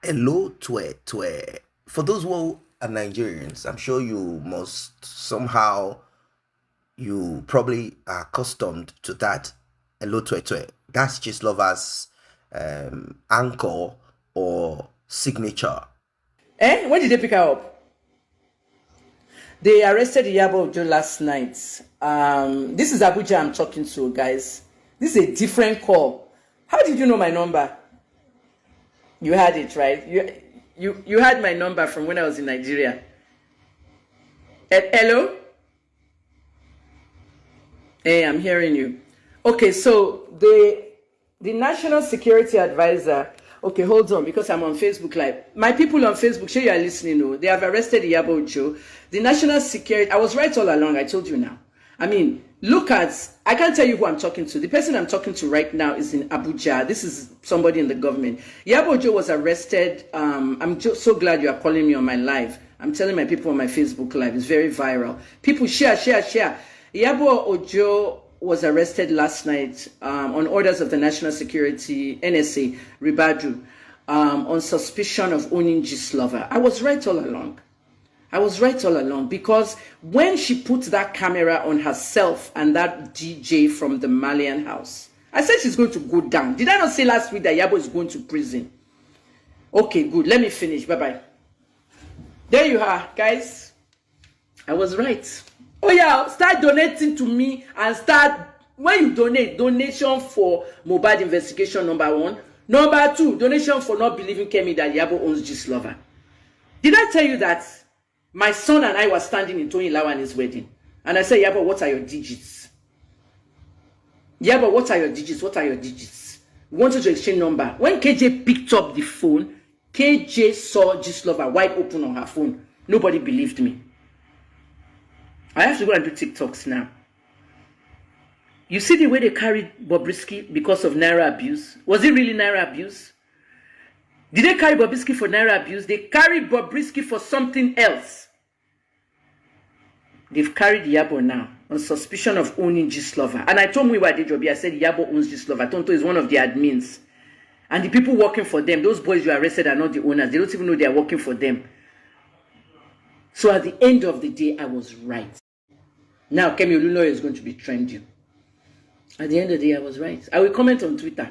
Hello, Twe. For those who are Nigerians, I'm sure you must somehow, you probably are accustomed to that. Hello, Twe. That's Gistlover's anchor or signature. When did they pick her up? They arrested Iyabo last night. This is Abuja I'm talking to, guys. This is a different call. How did you know my number? You had it, right? You had my number from when I was in Nigeria. Hello? Hey, I'm hearing you. Okay, so the National Security Advisor. Okay, hold on, because I'm on Facebook Live. My people on Facebook, sure you are listening. No, they have arrested Iyabo Ojo. The National Security. I was right all along. I told you now. I mean, look at. I can't tell you who I'm talking to. The person I'm talking to right now is in Abuja. This is somebody in the government. Iyabo Ojo was arrested. I'm just so glad you are calling me on my live. I'm telling my people on my Facebook Live. It's very viral. People share. Iyabo Ojo was arrested last night on orders of the National Security, NSA, Ribadu, on suspicion of owning Gistlover. I was right all along because when she put that camera on herself and that DJ from the Malian house, I said she's going to go down. Did I not say last week that Iyabo is going to prison? Okay, good. Let me finish. Bye-bye. There you are, guys. I was right. Oh yeah, start donating to me and start, when you donation for Mohbad investigation, number 1. Number 2, donation for not believing Kemi that Iyabo owns Gistlover. Did I tell you that my son and I were standing in Tony Lawan's wedding? And I said, Iyabo, what are your digits? Iyabo, what are your digits? What are your digits? We wanted to exchange number. When KJ picked up the phone, KJ saw Gistlover wide open on her phone. Nobody believed me. I have to go and do TikToks now. You see the way they carried Bobrisky because of Naira abuse? Was it really Naira abuse? Did they carry Bobrisky for Naira abuse? They carried Bobrisky for something else. They've carried Iyabo now on suspicion of owning Gistlover. And I told Muiwa Adejobi, I said Iyabo owns Gistlover. Tonto is one of the admins. And the people working for them, those boys you arrested are not the owners. They don't even know they are working for them. So at the end of the day, I was right. Now, Kemi Oluloyo is going to be trending. At the end of the day, I was right. I will comment on Twitter,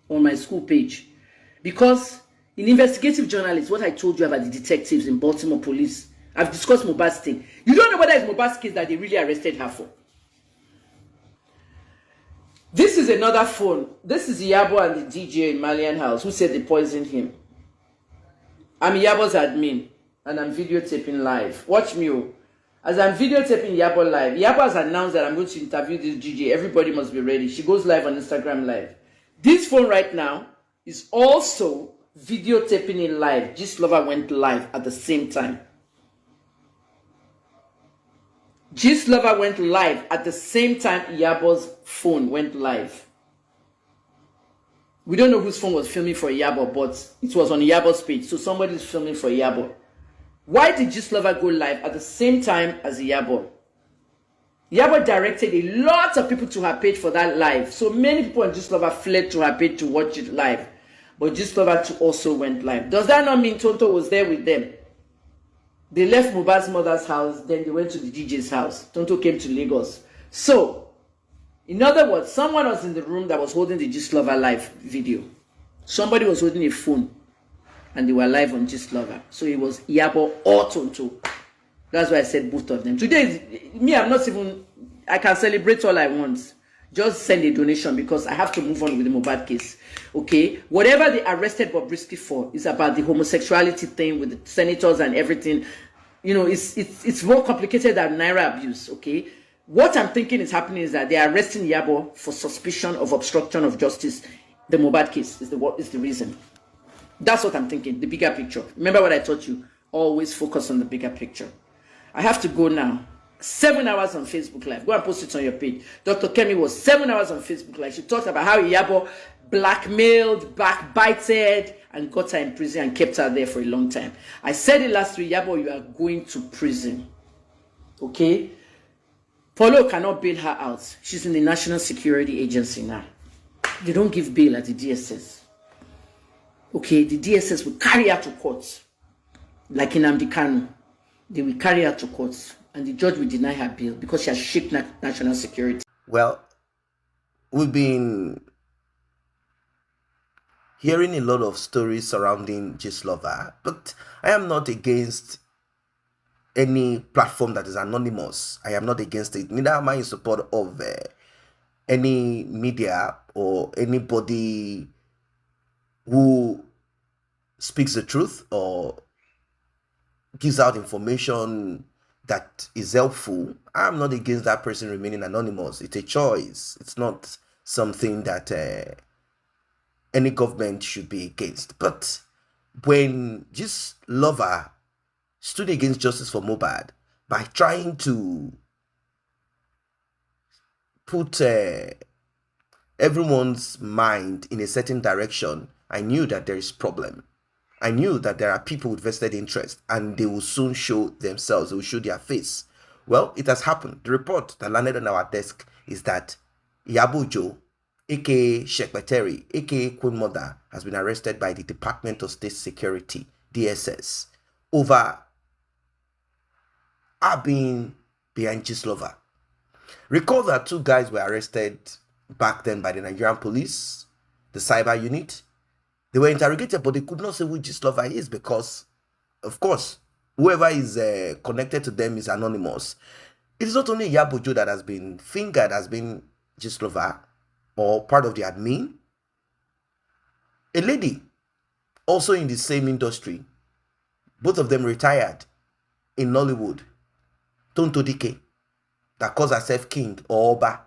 on my school page. Because in investigative journalists, what I told you about the detectives in Baltimore police, I've discussed Mohbad's thing. You don't know whether it's Mohbad's case that they really arrested her for. This is another phone. This is Iyabo and the DJ in Malian house who said they poisoned him. I'm Iyabo's admin and I'm videotaping live. Watch me. As I'm videotaping Iyabo live, Iyabo has announced that I'm going to interview this DJ. Everybody must be ready. She goes live on Instagram live. This phone right now is also videotaping in live. Gistlover went live at the same time. Gistlover went live at the same time Iyabo's phone went live. We don't know whose phone was filming for Iyabo, but it was on Iyabo's page. So somebody's filming for Iyabo. Why did Gistlover go live at the same time as Iyabo? Iyabo directed a lot of people to her page for that live. So many people on Gistlover fled to her page to watch it live. But Gistlover too also went live. Does that not mean Tonto was there with them? They left Mohbad's mother's house, then they went to the DJ's house. Tonto came to Lagos. So, in other words, someone was in the room that was holding the Gistlover live video. Somebody was holding a phone. And they were live on Gistlover. So it was Iyabo or Tonto. That's why I said both of them. Today, me, I'm not even, I can celebrate all I want. Just send a donation because I have to move on with the Mohbad case. Okay? Whatever they arrested Bobrisky for is about the homosexuality thing with the senators and everything. You know, it's more complicated than Naira abuse. Okay? What I'm thinking is happening is that they are arresting Iyabo for suspicion of obstruction of justice. The Mohbad case is the reason. That's what I'm thinking, the bigger picture. Remember what I taught you? Always focus on the bigger picture. I have to go now. 7 hours on Facebook Live. Go and post it on your page. Dr. Kemi was 7 hours on Facebook Live. She talked about how Iyabo blackmailed, backbited, and got her in prison and kept her there for a long time. I said it last week, Iyabo, you are going to prison. Okay? Polo cannot bail her out. She's in the National Security Agency now. They don't give bail at the DSS. okay, the DSS will carry her to court, like in Amdekano. They will carry her to court, and the judge will deny her bail because she has shaped national security. Well, we've been hearing a lot of stories surrounding Gistlover, but I am not against any platform that is anonymous. I am not against it. Neither am I in support of any media or anybody who speaks the truth or gives out information that is helpful. I'm not against that person remaining anonymous. It's a choice. It's not something that any government should be against. But when Gistlover stood against justice for Mohbad by trying to put everyone's mind in a certain direction, I knew that there is problem. I knew that there are people with vested interest and they will soon show themselves, they will show their face. Well, it has happened. The report that landed on our desk is that Iyabo, aka Shekpeteri, aka Queen Mother, has been arrested by the Department of State Security, DSS, over her being behind Gistlover. Recall that 2 guys were arrested back then by the Nigerian police, the cyber unit. They were interrogated, but they could not say who Gistlover is because, of course, whoever is connected to them is anonymous. It is not only Iyabo that has been fingered as being Gistlover or part of the admin. A lady, also in the same industry, both of them retired in Nollywood, Tonto Dike, that calls herself King or Oba.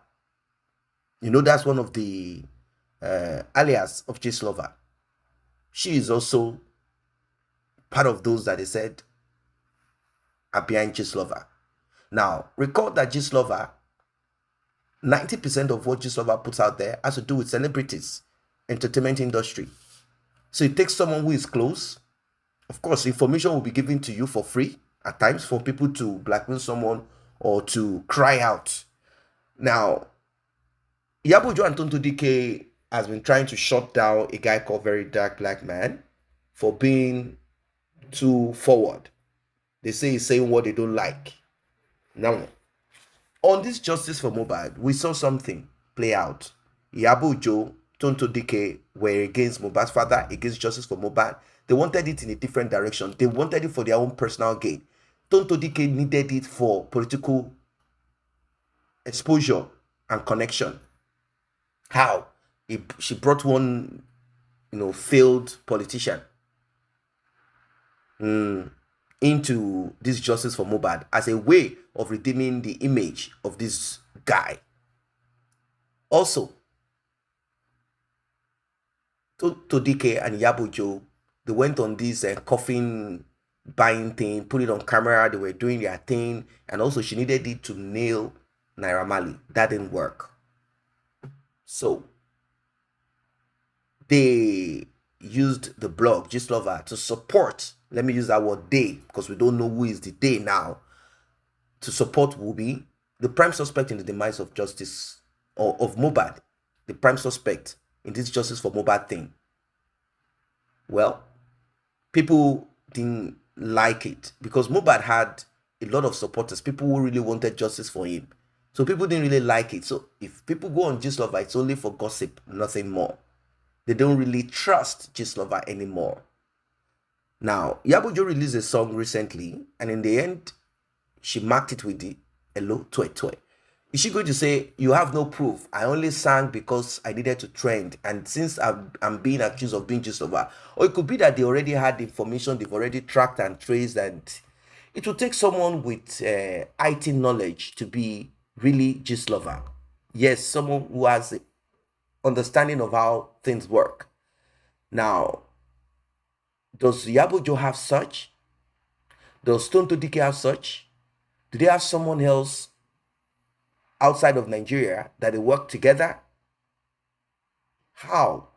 You know, that's one of the alias of Gistlover. She is also part of those that they said are behind Gistlover. Now, recall that Gistlover, 90% of what Gistlover puts out there has to do with celebrities, entertainment industry. So it takes someone who is close. Of course, information will be given to you for free at times for people to blackmail someone or to cry out. Now, Iyabo and Tonto Dike has been trying to shut down a guy called Very Dark Black Man for being too forward. They say he's saying what they don't like. Now, on this justice for Mohbad, we saw something play out. Iyabo, Tonto Dike were against Mohbad's father, against justice for Mohbad. They wanted it in a different direction. They wanted it for their own personal gain. Tonto Dike needed it for political exposure and connection. How? She brought one, failed politician into this justice for Mohbad as a way of redeeming the image of this guy. Also, Tonto Dike and Iyabo, they went on this coffin buying thing, put it on camera, they were doing their thing, and also she needed it to nail Naira Marley. That didn't work. So they used the blog Gistlover to support, let me use that word they, because we don't know who is the they now, to support Whoopi, the prime suspect in the demise of justice, or of Mohbad, the prime suspect in this justice for Mohbad thing. Well, people didn't like it because Mohbad had a lot of supporters, people who really wanted justice for him. So people didn't really like it. So if people go on Gistlover, it's only for gossip, nothing more. They don't really trust Gistlover anymore. Now, Iyabo released a song recently, and in the end, she marked it with the hello twe. Is she going to say, you have no proof, I only sang because I needed to trend, and since I'm being accused of being Gistlover? Or it could be that they already had the information, they've already tracked and traced, and it will take someone with IT knowledge to be really Gistlover. Yes, someone who has an understanding of how things work. Now, does Iyabo have such? Does Tonto Dike have such? Do they have someone else outside of Nigeria that they work together? How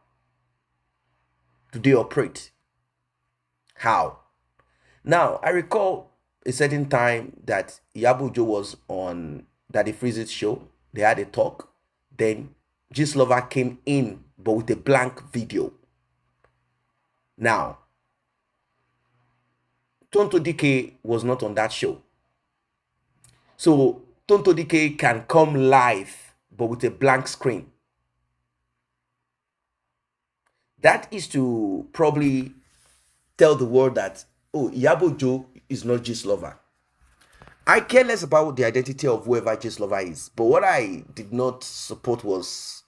do they operate? How? Now, I recall a certain time that Iyabo was on Daddy Freeze's show. They had a talk. Then Gistlover came in, but with a blank video. Now, Tonto DK was not on that show. So Tonto DK can come live, but with a blank screen. That is to probably tell the world that, oh, Iyabo Joe is not Gistlover. I care less about the identity of whoever Gistlover is. But what I did not support was,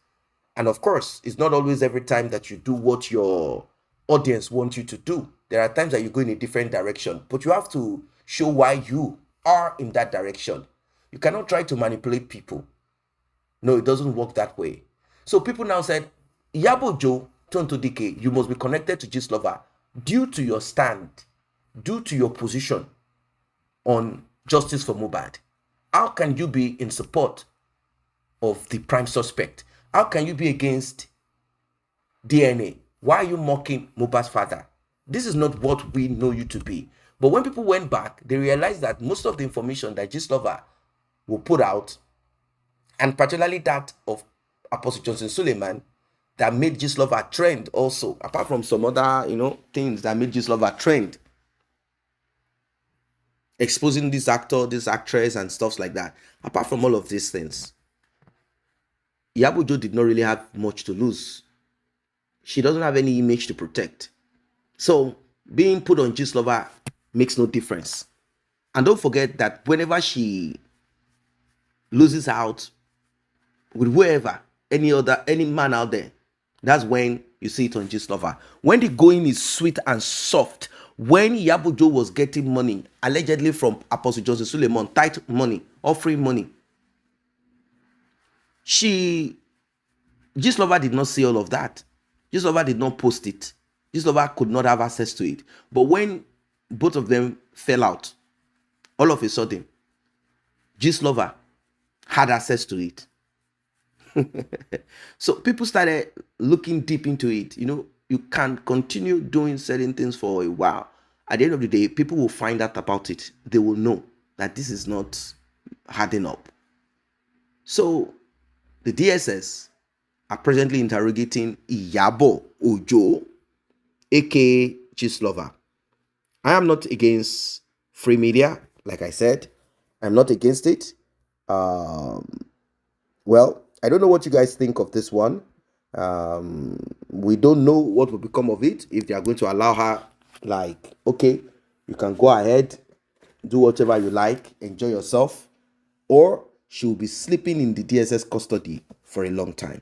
and of course, it's not always every time that you do what your audience wants you to do. There are times that you go in a different direction, but you have to show why you are in that direction. You cannot try to manipulate people. No, it doesn't work that way. So people now said, Iyabo Joe, Tonto DK, you must be connected to Gistlover due to your stand, due to your position on justice for Mohbad. How can you be in support of the prime suspect? How can you be against DNA? Why are you mocking Mohbad's father? This is not what we know you to be. But when people went back, they realized that most of the information that Gistlover will put out, and particularly that of Apostle Johnson Suleiman, that made Gistlover trend also, apart from some other, things that made Gistlover trend, exposing this actor, this actress, and stuff like that. Apart from all of these things, Iyabo Joe did not really have much to lose. She doesn't have any image to protect. So being put on Gistlover makes no difference. And don't forget that whenever she loses out with whoever, any man out there, that's when you see it on Gistlover. When the going is sweet and soft, when Iyabo Joe was getting money, allegedly from Apostle Johnson Suleiman, tight money, offering money, Gistlover did not see all of that. Gistlover did not post it. Gistlover could not have access to it. But when both of them fell out, all of a sudden, Gistlover had access to it. So people started looking deep into it. You can continue doing certain things for a while. At the end of the day, people will find out about it. They will know that this is not hardening up. So the DSS are presently interrogating Iyabo Ojo, aka Gistlover. I am not against free media, like I said. I'm not against it. Well, I don't know what you guys think of this one. We don't know what will become of it, if they are going to allow her, like, okay, you can go ahead, do whatever you like, enjoy yourself, or she will be sleeping in the DSS custody for a long time.